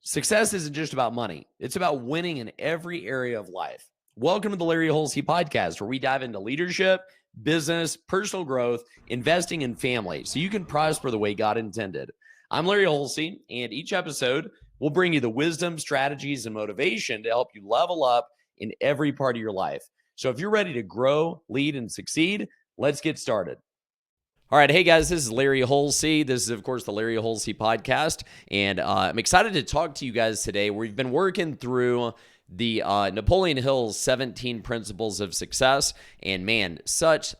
Success isn't just about money. It's about winning in every area of life. Welcome to the Larry Hulsey podcast, where we dive into leadership, business, personal growth, investing, and family so you can prosper the way God intended. I'm Larry Hulsey, and each episode will bring you the wisdom, strategies, and motivation to help you level up in every part of your life. So if you're ready to grow, lead, and succeed, let's get started. All right. Hey, guys, this is Larry Hulsey. This is, of course, the Larry Hulsey podcast. And I'm excited to talk to you guys today. We've been working through the Napoleon Hill's 17 Principles of Success. And man, such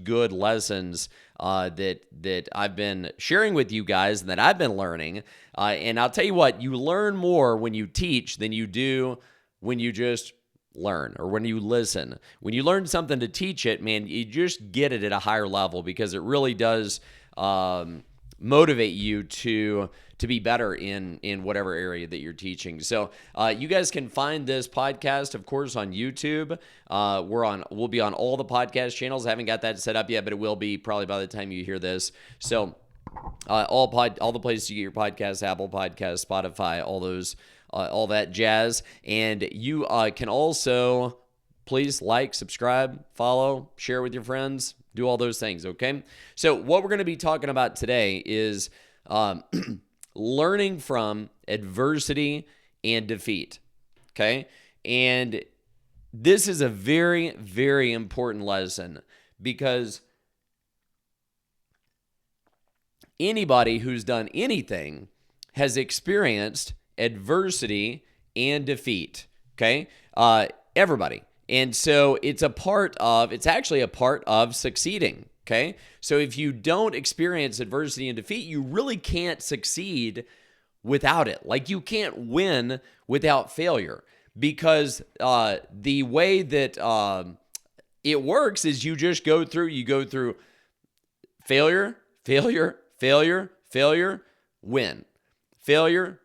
good lessons that I've been sharing with you guys and that I've been learning. And I'll tell you what, you learn more when you teach than you do when you just learn or when you listen. When you learn something to teach it, man, you just get it at a higher level because it really does motivate you to be better in whatever area that you're teaching. So you guys can find this podcast, of course, on YouTube. We'll be on all the podcast channels. I haven't got that set up yet, but it will be probably by the time you hear this. So all the places you get your podcasts, Apple Podcasts, Spotify, all that jazz. And you can also please like, subscribe, follow, share with your friends, do all those things, okay? So what we're going to be talking about today is learning from adversity and defeat, okay? And this is a very, very important lesson because anybody who's done anything has experienced adversity and defeat, okay? Everybody. And so it's actually a part of succeeding, okay? So if you don't experience adversity and defeat, you really can't succeed without it. Like you can't win without failure because the way that it works is you go through failure, win. Failure,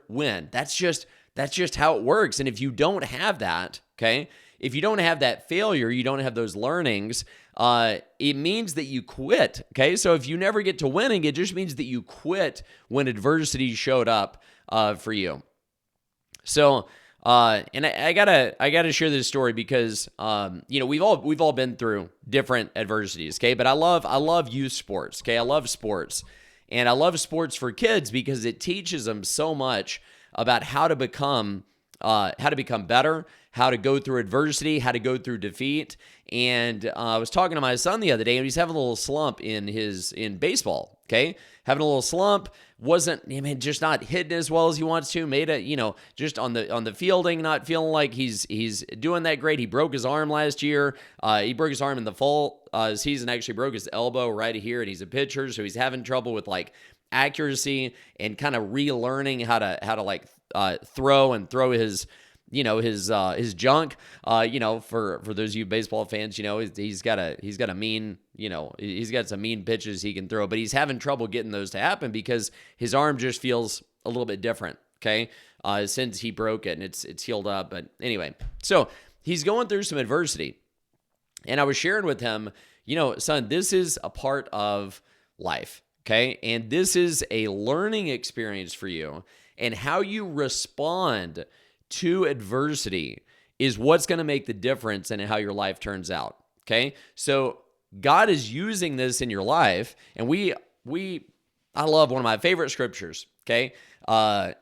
win. That's just how it works. And if you don't have that, okay, if you don't have that failure, you don't have those learnings, it means that you quit, okay? So if you never get to winning, it just means that you quit when adversity showed up for you. So, and I gotta share this story because we've all been through different adversities, okay? But I love youth sports, okay? I love sports. And I love sports for kids because it teaches them so much about how to become better, how to go through adversity, how to go through defeat. And I was talking to my son the other day, and he's having a little slump in baseball. Okay, having a little slump. Just not hitting as well as he wants to. Just on the fielding, not feeling like he's doing that great. He broke his arm last year. He broke his arm in the fall season. Actually, broke his elbow right here, and he's a pitcher, so he's having trouble with like accuracy and kind of relearning how to throw his junk. For those of you baseball fans, he's got some mean pitches he can throw, but he's having trouble getting those to happen because his arm just feels a little bit different. Okay. Since he broke it and it's healed up. But anyway, so he's going through some adversity and I was sharing with him, son, this is a part of life. Okay. And this is a learning experience for you, and how you respond to adversity is what's going to make the difference in how your life turns out. Okay. So God is using this in your life, and I love one of my favorite scriptures. Okay.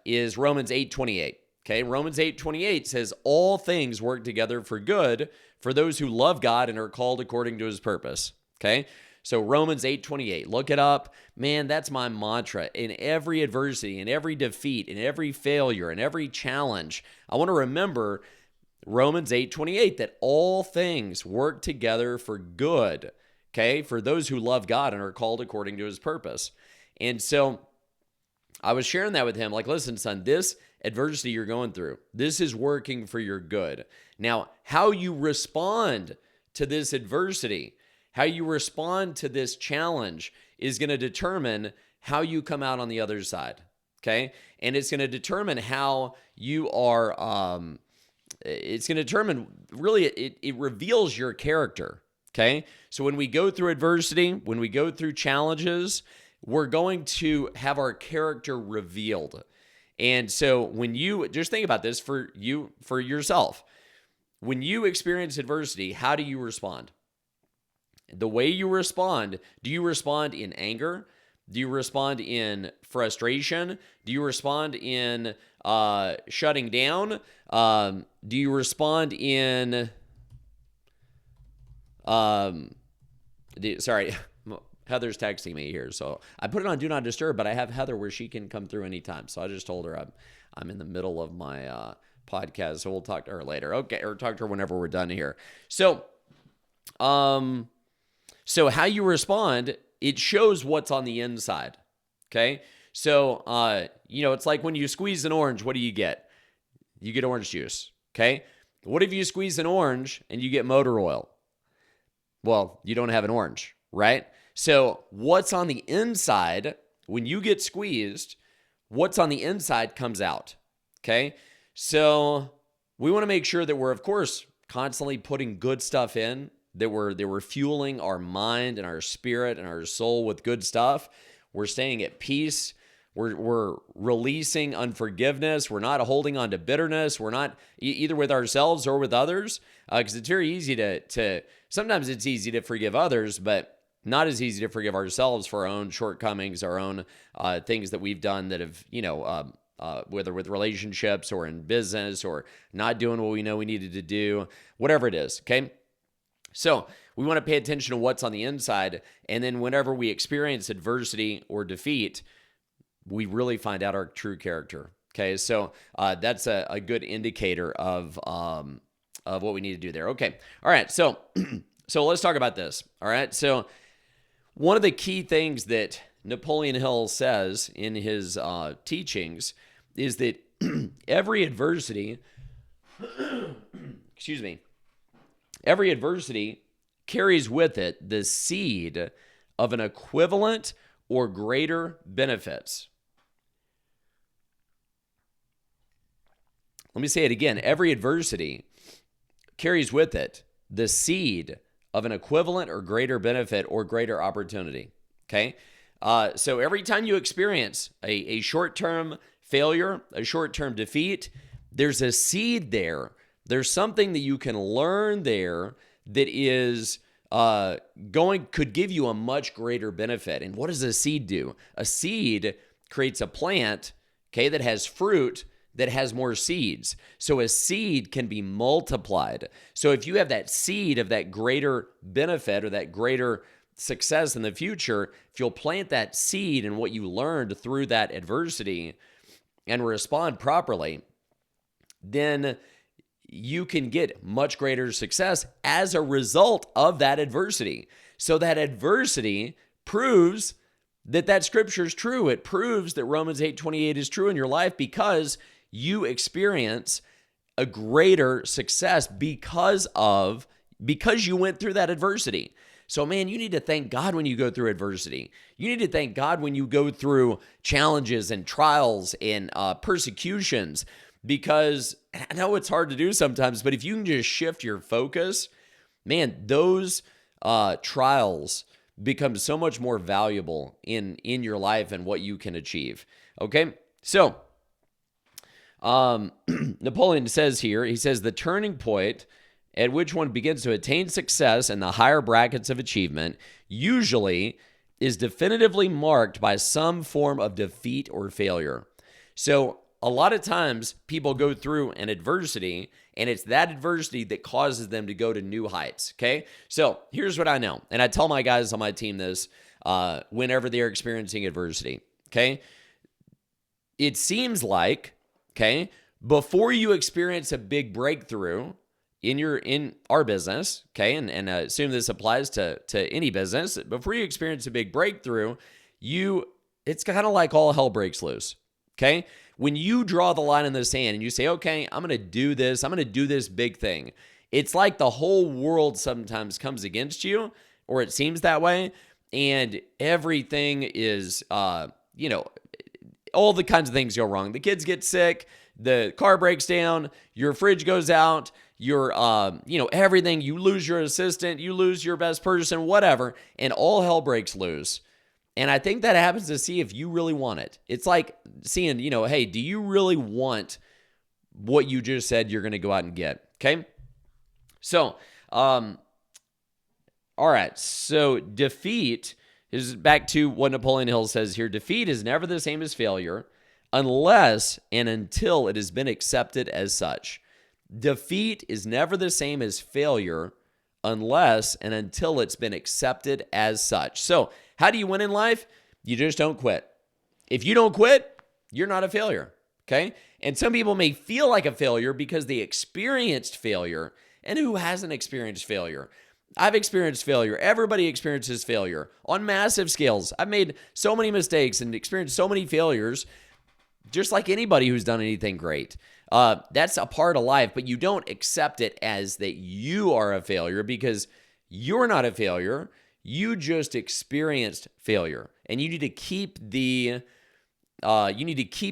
Is Romans 8:28. Okay. Romans 8:28 says all things work together for good for those who love God and are called according to his purpose. Okay. So Romans 8:28, look it up. Man, that's my mantra. In every adversity, in every defeat, in every failure, in every challenge, I want to remember Romans 8:28, that all things work together for good, okay, for those who love God and are called according to his purpose. And so I was sharing that with him, like, listen, son, this adversity you're going through, this is working for your good. Now, how you respond to this adversity, how you respond to this challenge is going to determine how you come out on the other side, okay? And it's going to determine how you are, it's going to determine, really, it reveals your character, okay? So when we go through adversity, when we go through challenges, we're going to have our character revealed. And so when you just think about this for yourself, when you experience adversity, how do you respond? The way you respond, do you respond in anger? Do you respond in frustration? Do you respond in shutting down? Do you respond in sorry, Heather's texting me here, so I put it on Do Not Disturb, but I have Heather where she can come through anytime. So I just told her I'm in the middle of my podcast, so we'll talk to her later. Okay, or talk to her whenever we're done here. So how you respond, it shows what's on the inside. Okay, so it's like when you squeeze an orange, what do you get? You get orange juice. Okay, what if you squeeze an orange and you get motor oil? Well, you don't have an orange, right? So what's on the inside, when you get squeezed, what's on the inside comes out, okay? So we want to make sure that we're, of course, constantly putting good stuff in, that we're fueling our mind and our spirit and our soul with good stuff. We're staying at peace. We're releasing unforgiveness. We're not holding on to bitterness. We're not either with ourselves or with others, because it's very easy to sometimes it's easy to forgive others, but not as easy to forgive ourselves for our own shortcomings, our own things that we've done that have, whether with relationships or in business or not doing what we know we needed to do, whatever it is, okay? So we want to pay attention to what's on the inside, and then whenever we experience adversity or defeat, we really find out our true character, okay? So that's a good indicator of what we need to do there. Okay, all right, so let's talk about this, all right? So one of the key things that Napoleon Hill says in his teachings is that every adversity, every adversity carries with it the seed of an equivalent or greater benefits. Let me say it again. Every adversity carries with it the seed of an equivalent or greater benefit or greater opportunity, okay? So every time you experience a short-term failure, a short-term defeat, there's a seed there. There's something that you can learn there that is could give you a much greater benefit. And what does a seed do? A seed creates a plant, okay, that has fruit that has more seeds. So a seed can be multiplied. So if you have that seed of that greater benefit or that greater success in the future, if you'll plant that seed in what you learned through that adversity and respond properly, then you can get much greater success as a result of that adversity. So that adversity proves that scripture is true. It proves that Romans 8:28 is true in your life because you experience a greater success because you went through that adversity. So man, you need to thank God when you go through adversity. You need to thank God when you go through challenges and trials and persecutions, because I know it's hard to do sometimes, but if you can just shift your focus, man, those trials become so much more valuable in your life and what you can achieve. Okay, so Napoleon says here, he says, the turning point at which one begins to attain success in the higher brackets of achievement usually is definitively marked by some form of defeat or failure. So a lot of times people go through an adversity, and it's that adversity that causes them to go to new heights, okay? So here's what I know, and I tell my guys on my team this whenever they're experiencing adversity, okay? It seems like, okay, before you experience a big breakthrough in our business, okay, and assume this applies to any business, before you experience a big breakthrough, it's kind of like all hell breaks loose, okay? When you draw the line in the sand and you say, okay, I'm going to do this big thing, it's like the whole world sometimes comes against you, or it seems that way, and everything is, all the kinds of things go wrong. The kids get sick, the car breaks down, your fridge goes out, everything, you lose your assistant, you lose your best person, whatever, and all hell breaks loose. And I think that happens to see if you really want it. It's like seeing, hey, do you really want what you just said you're going to go out and get? Okay. So, all right. So defeat is back to what Napoleon Hill says here. Defeat is never the same as failure unless and until it has been accepted as such. Defeat is never the same as failure unless and until it's been accepted as such. So how do you win in life? You just don't quit. If you don't quit, you're not a failure, okay? And some people may feel like a failure because they experienced failure. And who hasn't experienced failure? I've experienced failure. Everybody experiences failure on massive scales. I've made so many mistakes and experienced so many failures, just like anybody who's done anything great. That's a part of life, but you don't accept it as that you are a failure because you're not a failure. You just experienced failure, and you need to keep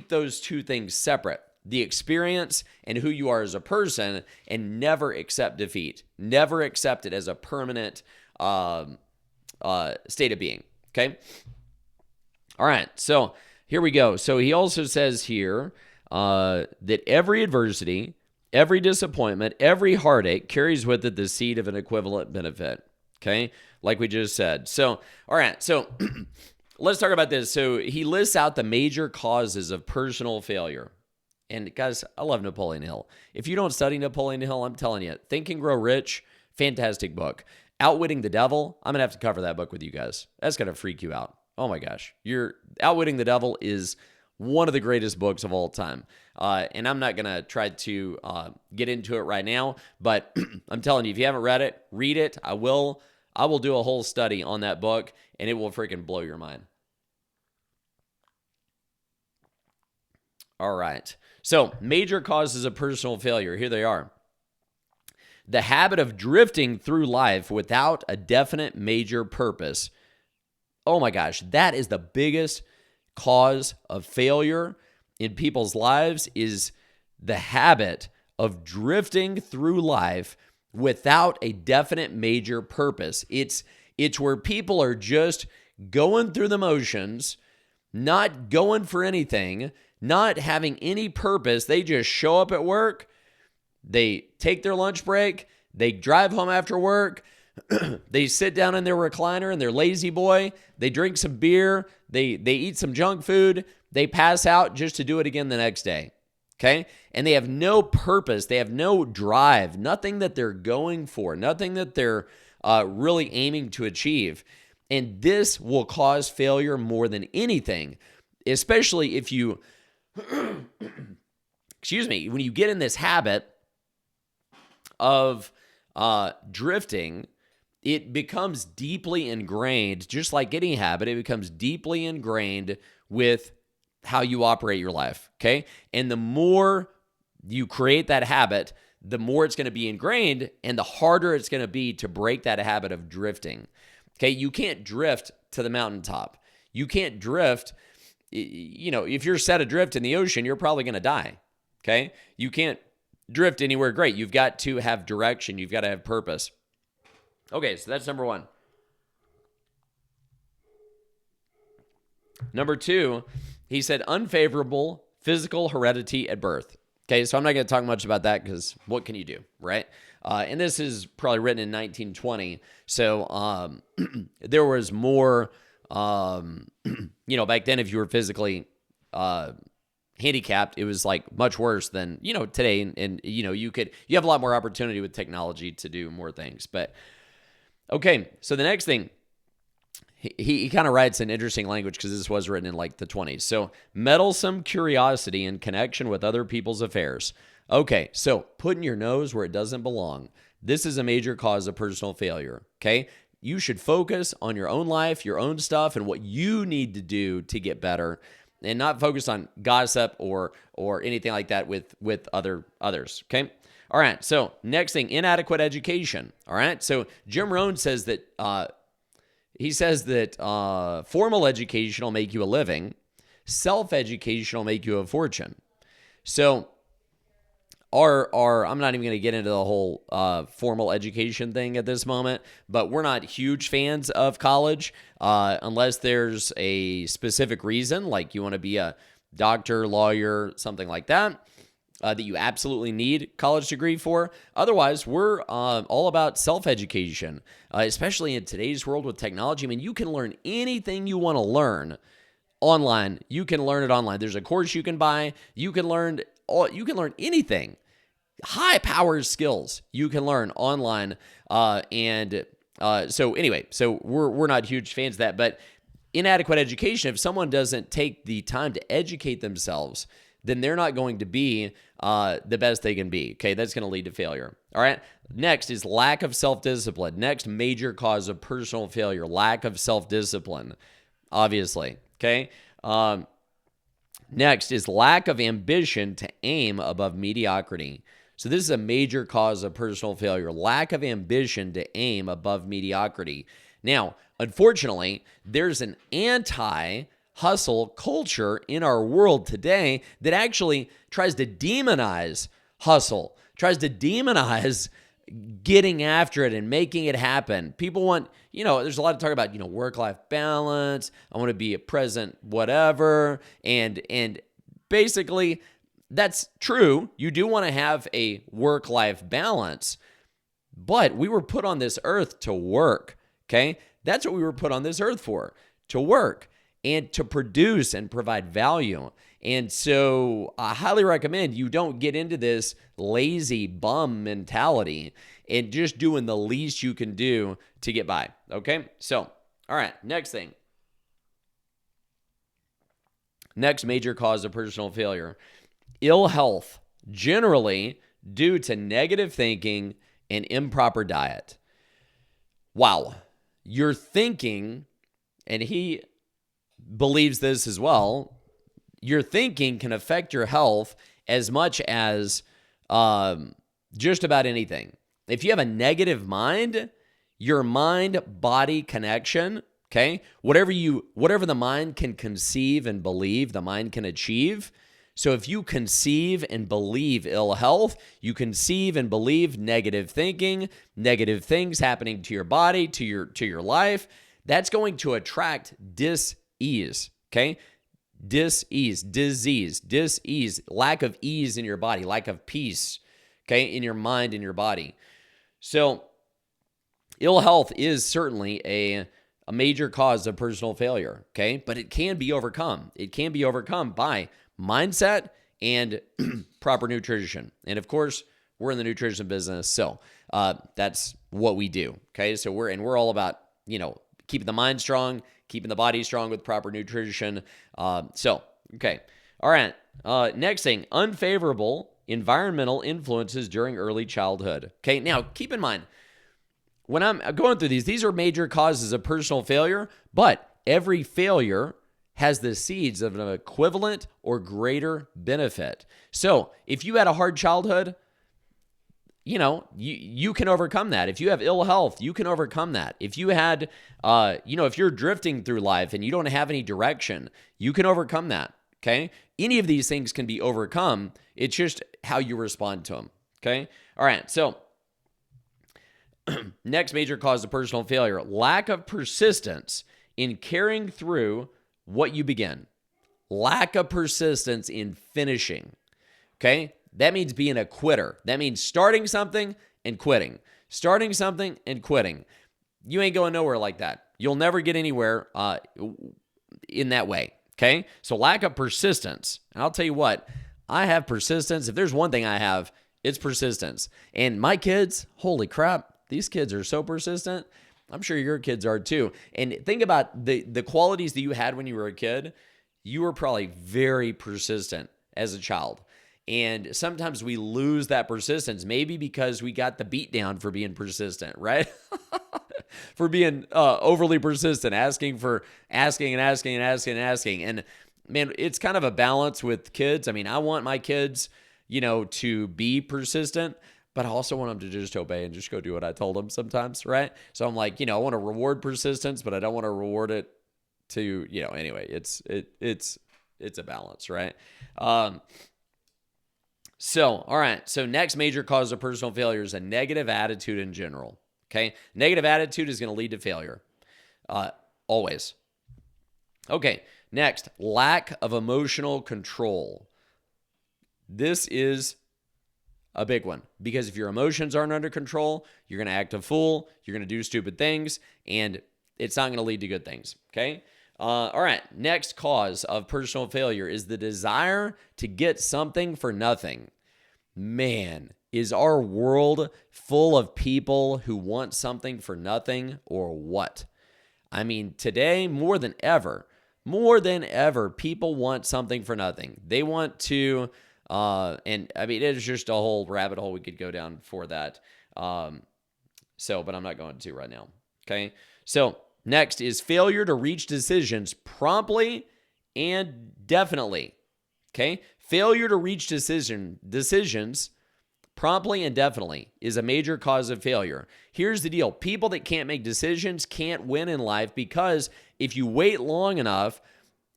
those two things separate: the experience and who you are as a person, and never accept defeat. Never accept it as a permanent state of being. Okay. All right. So here we go. So he also says here that every adversity, every disappointment, every heartache carries with it the seed of an equivalent benefit. Okay. Like we just said. So, all right. So let's talk about this. So he lists out the major causes of personal failure. And guys, I love Napoleon Hill. If you don't study Napoleon Hill, I'm telling you, Think and Grow Rich, fantastic book. Outwitting the Devil, I'm going to have to cover that book with you guys. That's going to freak you out. Oh my gosh. Outwitting the Devil is one of the greatest books of all time. And I'm not going to try to get into it right now, but I'm telling you, if you haven't read it, read it. I will do a whole study on that book, and it will freaking blow your mind. All right. So, major causes of personal failure. Here they are. The habit of drifting through life without a definite major purpose. Oh my gosh, that is the biggest cause of failure in people's lives, is the habit of drifting through life without a definite major purpose. It's where people are just going through the motions, not going for anything, not having any purpose. They just show up at work, they take their lunch break, they drive home after work, they sit down in their recliner and their lazy boy, they drink some beer, they eat some junk food, they pass out just to do it again the next day. Okay? And they have no purpose, they have no drive, nothing that they're going for, nothing that they're really aiming to achieve. And this will cause failure more than anything, especially if you, when you get in this habit of drifting, it becomes deeply ingrained, just like any habit, it becomes deeply ingrained with how you operate your life, okay? And the more you create that habit, the more it's going to be ingrained and the harder it's going to be to break that habit of drifting, okay? You can't drift to the mountaintop. You can't drift, if you're set adrift in the ocean, you're probably going to die, okay? You can't drift anywhere great. You've got to have direction. You've got to have purpose. Okay, so that's number one. Number two, he said unfavorable physical heredity at birth. Okay, so I'm not going to talk much about that because what can you do, right? And this is probably written in 1920. So there was more, back then if you were physically handicapped, it was like much worse than, today. And you have a lot more opportunity with technology to do more things. But okay, so the next thing, he kind of writes in interesting language because this was written in like the 20s. So meddlesome curiosity in connection with other people's affairs. Okay, so putting your nose where it doesn't belong. This is a major cause of personal failure, okay? You should focus on your own life, your own stuff, and what you need to do to get better, and not focus on gossip or anything like that with others, okay? All right, so next thing, inadequate education, all right? So Jim Rohn says that, formal education will make you a living, self-education will make you a fortune. So I'm not even going to get into the whole formal education thing at this moment, but we're not huge fans of college unless there's a specific reason, like you want to be a doctor, lawyer, something like that. That you absolutely need college degree for. Otherwise, we're all about self-education, especially in today's world with technology. I mean, you can learn anything you want to learn online. You can learn it online. There's a course you can buy. You can learn anything. High-powered skills you can learn online. So we're not huge fans of that. But inadequate education, if someone doesn't take the time to educate themselves, then they're not going to be the best they can be. Okay, that's going to lead to failure. All right. Next is lack of self-discipline. Next major cause of personal failure, lack of self-discipline, obviously. Okay. Next is lack of ambition to aim above mediocrity. So this is a major cause of personal failure, lack of ambition to aim above mediocrity. Now, unfortunately, there's an anti-hustle culture in our world today that actually tries to demonize hustle, tries to demonize getting after it and making it happen. People want, there's a lot of talk about, work-life balance. I want to be a present whatever. And basically, that's true. You do want to have a work-life balance, but we were put on this earth to work, okay? That's what we were put on this earth for, to work and to produce and provide value. And so I highly recommend you don't get into this lazy bum mentality and just doing the least you can do to get by, okay? So, all right, next thing. Next major cause of personal failure, ill health, generally due to negative thinking and improper diet. Wow. Your thinking, and he believes this as well, your thinking can affect your health as much as just about anything. If you have a negative mind, your mind-body connection, okay, whatever the mind can conceive and believe, the mind can achieve. So if you conceive and believe ill health, you conceive and believe negative thinking, negative things happening to your body, to your life, that's going to attract dis-ease, okay? Dis-ease, disease, lack of ease in your body, lack of peace, okay, in your mind, in your body. So ill health is certainly a major cause of personal failure, okay? But it can be overcome. It can be overcome by mindset and proper nutrition. And of course, we're in the nutrition business, so that's what we do, okay? So we're all about, keeping the mind strong, keeping the body strong with proper nutrition. Okay. All right. Next thing, unfavorable environmental influences during early childhood. Okay. Now, keep in mind, when I'm going through these are major causes of personal failure, but every failure has the seeds of an equivalent or greater benefit. So if you had a hard childhood, you can overcome that. If you have ill health, you can overcome that. If you had, if you're drifting through life and you don't have any direction, you can overcome that, okay? Any of these things can be overcome. It's just how you respond to them, okay? All right, so next major cause of personal failure, lack of persistence in carrying through what you begin. Lack of persistence in finishing, okay? That means being a quitter. That means starting something and quitting. Starting something and quitting. You ain't going nowhere like that. You'll never get anywhere in that way, okay? So lack of persistence. And I'll tell you what, I have persistence. If there's one thing I have, it's persistence. And my kids, holy crap, these kids are so persistent. I'm sure your kids are too. And think about the qualities that you had when you were a kid. You were probably very persistent as a child. And sometimes we lose that persistence, maybe because we got the beat down for being persistent, right? For being overly persistent, asking. And man, it's kind of a balance with kids. I mean, I want my kids, to be persistent, but I also want them to just obey and just go do what I told them sometimes, right? So I'm like, I want to reward persistence, but I don't want to reward it to, anyway, it's a balance, right? So, all right. So, next major cause of personal failure is a negative attitude in general. Okay. Negative attitude is going to lead to failure. Always. Okay. Next, lack of emotional control. This is a big one because if your emotions aren't under control, you're going to act a fool, you're going to do stupid things, and it's not going to lead to good things. Okay. All right. Next cause of personal failure is the desire to get something for nothing. Man, is our world full of people who want something for nothing or what? I mean, today more than ever, people want something for nothing. They want to, and I mean, it's just a whole rabbit hole we could go down for that. But I'm not going to right now. Okay. So next is failure to reach decisions promptly and definitely. Okay. Failure to reach decisions promptly and definitely is a major cause of failure. Here's the deal. People that can't make decisions can't win in life because if you wait long enough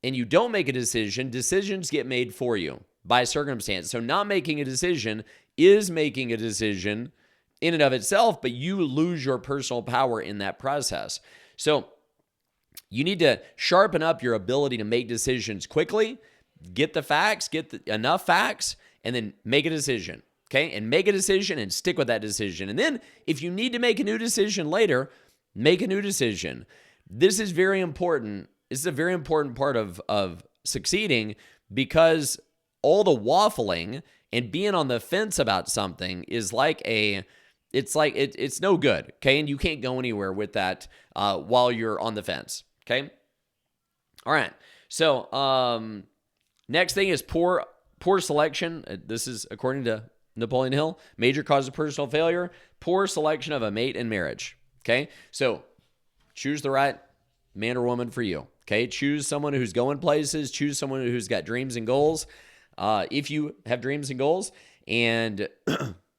and you don't make a decision, decisions get made for you by circumstance. So not making a decision is making a decision in and of itself, but you lose your personal power in that process. So you need to sharpen up your ability to make decisions quickly, get the facts, enough facts, and then make a decision. Okay, and make a decision and stick with that decision. And then if you need to make a new decision later, make a new decision. This is very important. This is a very important part of succeeding because all the waffling and being on the fence about something is it's no good. Okay, and you can't go anywhere with that while you're on the fence. Okay, all right. So next thing is poor selection. This is according to Napoleon Hill, major cause of personal failure, poor selection of a mate in marriage. Okay. So choose the right man or woman for you. Okay. Choose someone who's going places. Choose someone who's got dreams and goals. If you have dreams and goals. And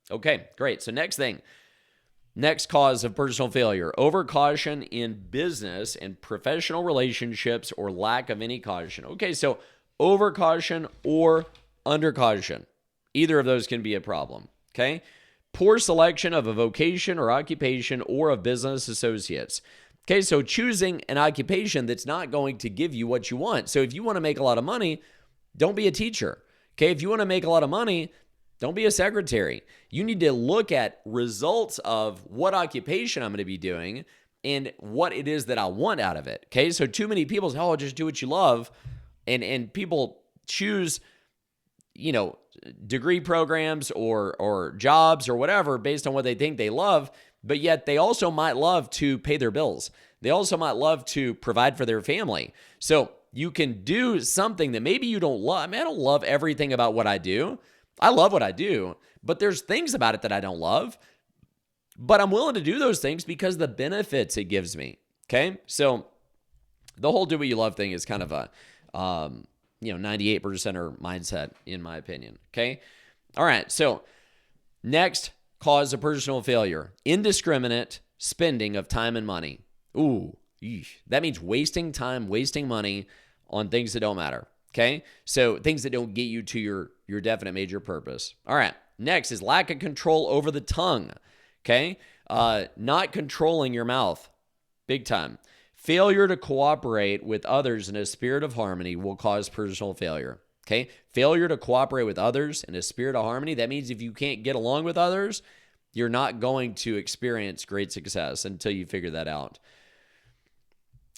okay, great. So next cause of personal failure, overcaution in business and professional relationships or lack of any caution. Okay. So overcaution or undercaution. Either of those can be a problem, okay? Poor selection of a vocation or occupation or of business associates. Okay, so choosing an occupation that's not going to give you what you want. So if you want to make a lot of money, don't be a teacher. Okay, if you want to make a lot of money, don't be a secretary. You need to look at results of what occupation I'm going to be doing and what it is that I want out of it. Okay, so too many people say, just do what you love. And people choose degree programs or jobs or whatever based on what they think they love, but yet they also might love to pay their bills. They also might love to provide for their family. So you can do something that maybe you don't love. I mean, I don't love everything about what I do. I love what I do, but there's things about it that I don't love, but I'm willing to do those things because of the benefits it gives me. Okay. So the whole do what you love thing is kind of a, 98%er mindset, in my opinion. Okay. All right. So next cause of personal failure, indiscriminate spending of time and money. Ooh, that means wasting time, wasting money on things that don't matter. Okay. So things that don't get you to your definite major purpose. All right. Next is lack of control over the tongue. Okay. Not controlling your mouth. Big time. Failure to cooperate with others in a spirit of harmony will cause personal failure. Okay? Failure to cooperate with others in a spirit of harmony, that means if you can't get along with others, you're not going to experience great success until you figure that out.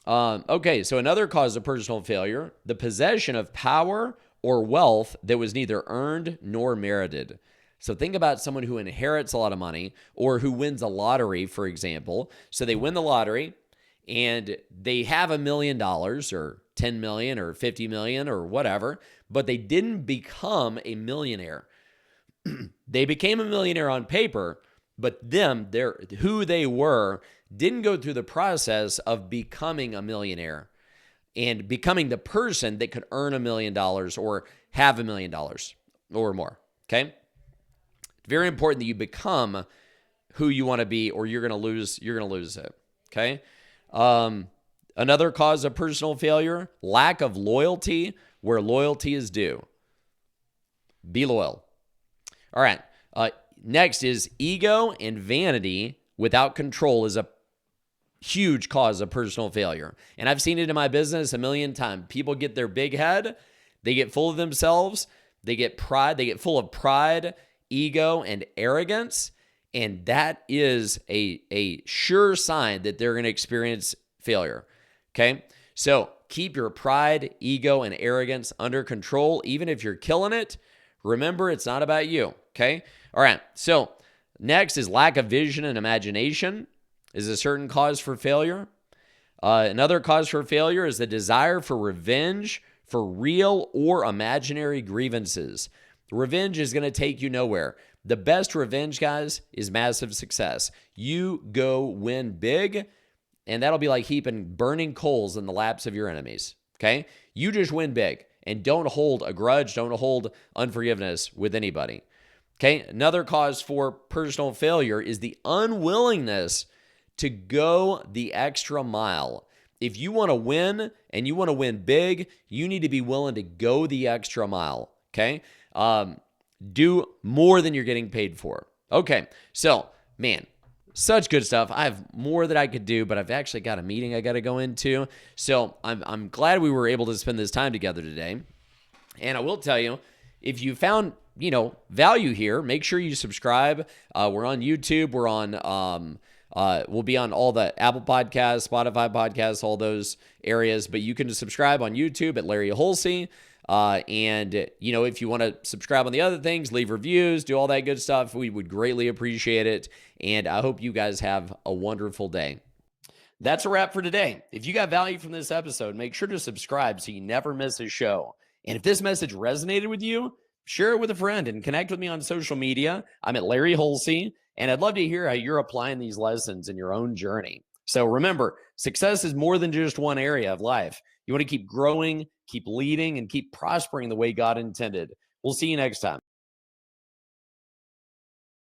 Okay, so another cause of personal failure, the possession of power or wealth that was neither earned nor merited. So think about someone who inherits a lot of money or who wins a lottery, for example. So they win the lottery, and they have $1 million or 10 million or 50 million or whatever, but they didn't become a millionaire. They became a millionaire on paper, but who they were didn't go through the process of becoming a millionaire and becoming the person that could earn $1 million or have $1 million or more. Okay. Very important that you become who you want to be, or you're going to lose it. Okay. Another cause of personal failure, lack of loyalty where loyalty is due. Be loyal. All right. Next is ego and vanity without control is a huge cause of personal failure. And I've seen it in my business a million times. People get their big head, they get full of themselves, they get full of pride, ego, and arrogance. And that is a sure sign that they're going to experience failure. Okay. So keep your pride, ego, and arrogance under control. Even if you're killing it, remember it's not about you. Okay. All right. So next is lack of vision and imagination is a certain cause for failure. Another cause for failure is the desire for revenge for real or imaginary grievances. Revenge is going to take you nowhere. The best revenge, guys, is massive success. You go win big, and that'll be like heaping burning coals in the laps of your enemies, okay? You just win big, and don't hold a grudge, don't hold unforgiveness with anybody, okay? Another cause for personal failure is the unwillingness to go the extra mile. If you want to win and you want to win big, you need to be willing to go the extra mile, okay? Do more than you're getting paid for. Okay, so, man, such good stuff. I have more that I could do, but I've actually got a meeting I got to go into. So I'm glad we were able to spend this time together today. And I will tell you, if you found, value here, make sure you subscribe. We're on YouTube. We're on, we'll be on all the Apple Podcasts, Spotify Podcasts, all those areas. But you can subscribe on YouTube at Larry Hulsey. And if you want to subscribe on the other things, leave reviews, do all that good stuff, we would greatly appreciate it. And I hope you guys have a wonderful day. That's a wrap for today. If you got value from this episode, make sure to subscribe so you never miss a show. And if this message resonated with you, share it with a friend and connect with me on social media. I'm at Larry Hulsey, and I'd love to hear how you're applying these lessons in your own journey. So remember, success is more than just one area of life. You want to keep growing, keep leading, and keep prospering the way God intended. We'll see you next time.